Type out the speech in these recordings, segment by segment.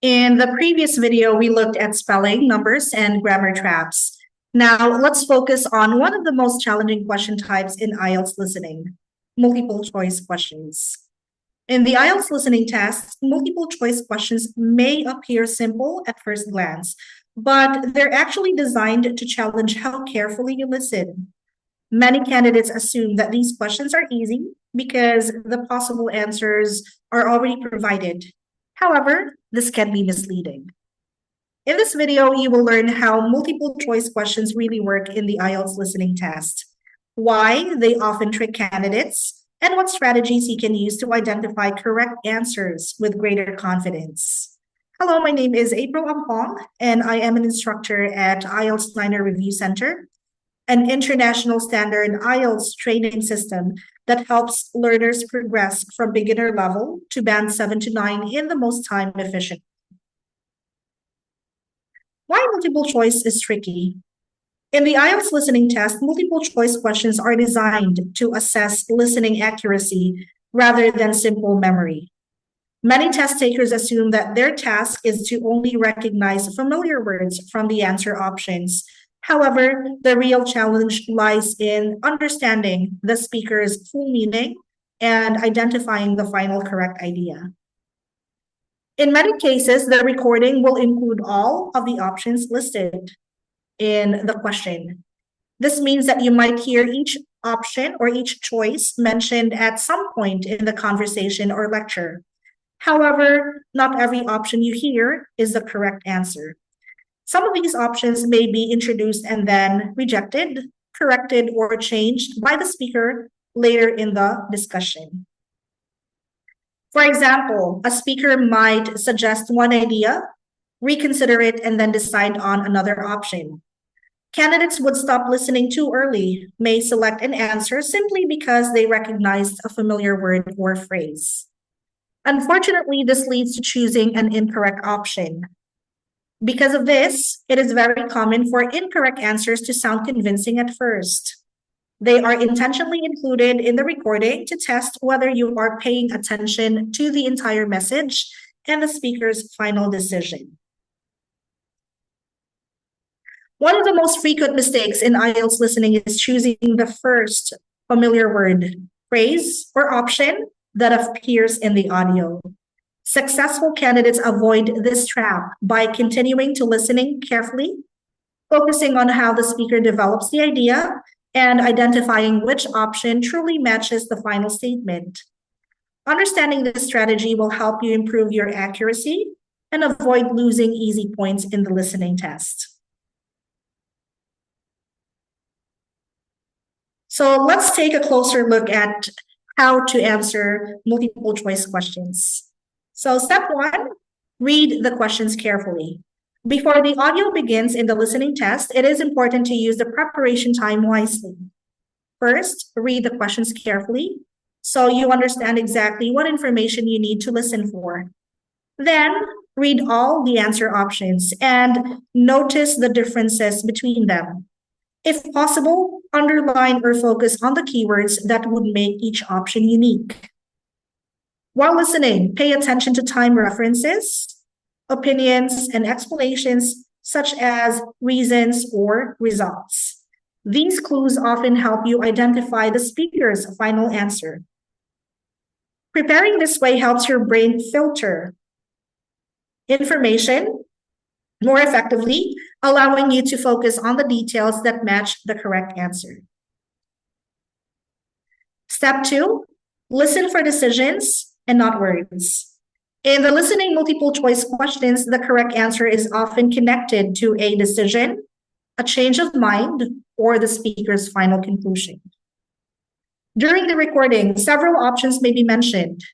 In the previous video, we looked at spelling, numbers, and grammar traps. Now, let's focus on one of the most challenging question types in IELTS listening, multiple choice questions. In the IELTS listening test, multiple choice questions may appear simple at first glance, but they're actually designed to challenge how carefully you listen. Many candidates assume that these questions are easy because the possible answers are already provided. However, this can be misleading. In this video, you will learn how multiple choice questions really work in the IELTS listening test, why they often trick candidates, and what strategies you can use to identify correct answers with greater confidence. Hello, my name is April Ampong, and I am an instructor at IELTS Liner Review Center, an international standard IELTS training system that helps learners progress from beginner level to band 7 to 9 in the most time efficient. Why multiple choice is tricky? In the IELTS listening test, multiple choice questions are designed to assess listening accuracy rather than simple memory. Many test takers assume that their task is to only recognize familiar words from the answer options. However, the real challenge lies in understanding the speaker's full meaning and identifying the final correct idea. In many cases, the recording will include all of the options listed in the question. This means that you might hear each option or each choice mentioned at some point in the conversation or lecture. However, not every option you hear is the correct answer. Some of these options may be introduced and then rejected, corrected, or changed by the speaker later in the discussion. For example, a speaker might suggest one idea, reconsider it, and then decide on another option. Candidates would stop listening too early, may select an answer simply because they recognized a familiar word or phrase. Unfortunately, this leads to choosing an incorrect option. Because of this, it is very common for incorrect answers to sound convincing at first. They are intentionally included in the recording to test whether you are paying attention to the entire message and the speaker's final decision. One of the most frequent mistakes in IELTS listening is choosing the first familiar word, phrase, or option that appears in the audio. Successful candidates avoid this trap by continuing to listening carefully, focusing on how the speaker develops the idea, and identifying which option truly matches the final statement. Understanding this strategy will help you improve your accuracy and avoid losing easy points in the listening test. So let's take a closer look at how to answer multiple choice questions. So step 1, read the questions carefully. Before the audio begins in the listening test, it is important to use the preparation time wisely. First, read the questions carefully so you understand exactly what information you need to listen for. Then, read all the answer options and notice the differences between them. If possible, underline or focus on the keywords that would make each option unique. While listening, pay attention to time references, opinions, and explanations such as reasons or results. These clues often help you identify the speaker's final answer. Preparing this way helps your brain filter information more effectively, allowing you to focus on the details that match the correct answer. Step 2, listen for decisions and not words. In the listening multiple choice questions, the correct answer is often connected to a decision, a change of mind, or the speaker's final conclusion. During the recording, several options may be mentioned,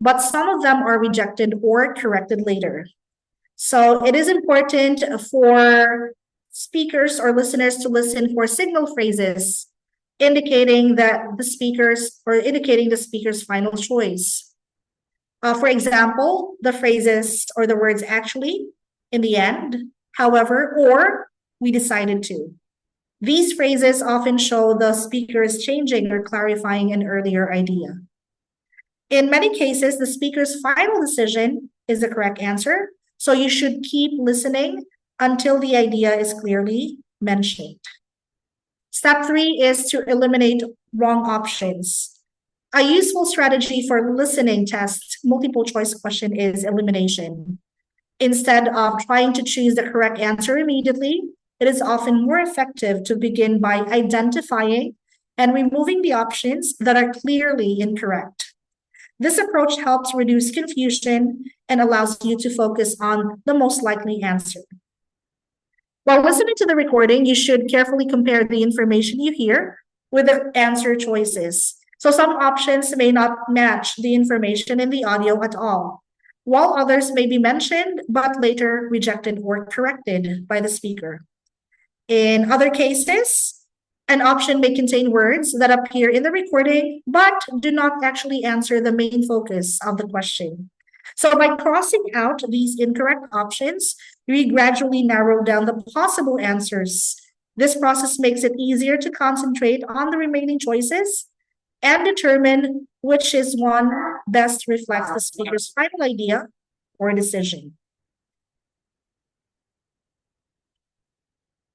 but some of them are rejected or corrected later. So it is important for speakers or listeners to listen for signal phrases indicating the speaker's final choice. For example, the phrases or the words actually, in the end, however, or we decided to. These phrases often show the speaker is changing or clarifying an earlier idea. In many cases, the speaker's final decision is the correct answer, So you should keep listening until the idea is clearly mentioned. Step 3 is to eliminate wrong options. A useful strategy for listening test multiple choice question is elimination. Instead of trying to choose the correct answer immediately, it is often more effective to begin by identifying and removing the options that are clearly incorrect. This approach helps reduce confusion and allows you to focus on the most likely answer. While listening to the recording, you should carefully compare the information you hear with the answer choices. So some options may not match the information in the audio at all, while others may be mentioned but later rejected or corrected by the speaker. In other cases, an option may contain words that appear in the recording but do not actually answer the main focus of the question. So by crossing out these incorrect options, we gradually narrow down the possible answers. This process makes it easier to concentrate on the remaining choices and determine which is one best reflects the speaker's final idea or decision.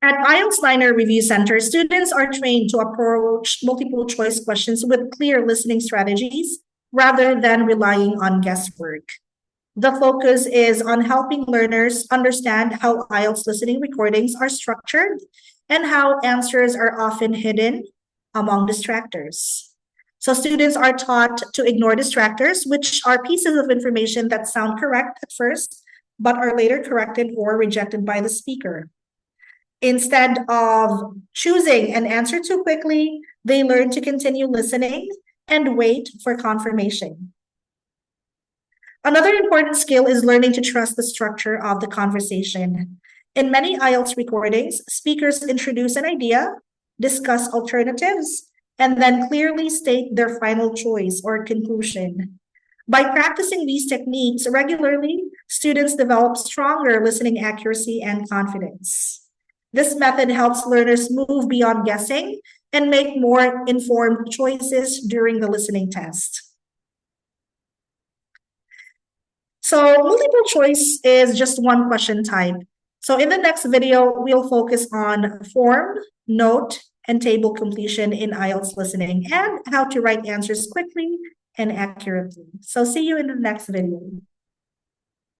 At IELTS Liner Review Center, students are trained to approach multiple choice questions with clear listening strategies rather than relying on guesswork. The focus is on helping learners understand how IELTS listening recordings are structured and how answers are often hidden among distractors. So students are taught to ignore distractors, which are pieces of information that sound correct at first, but are later corrected or rejected by the speaker. Instead of choosing an answer too quickly, they learn to continue listening and wait for confirmation. Another important skill is learning to trust the structure of the conversation. In many IELTS recordings, speakers introduce an idea, discuss alternatives, and then clearly state their final choice or conclusion. By practicing these techniques regularly, students develop stronger listening accuracy and confidence. This method helps learners move beyond guessing and make more informed choices during the listening test. So multiple choice is just one question type. So in the next video, we'll focus on form, note, and table completion in IELTS listening and how to write answers quickly and accurately. So see you in the next video.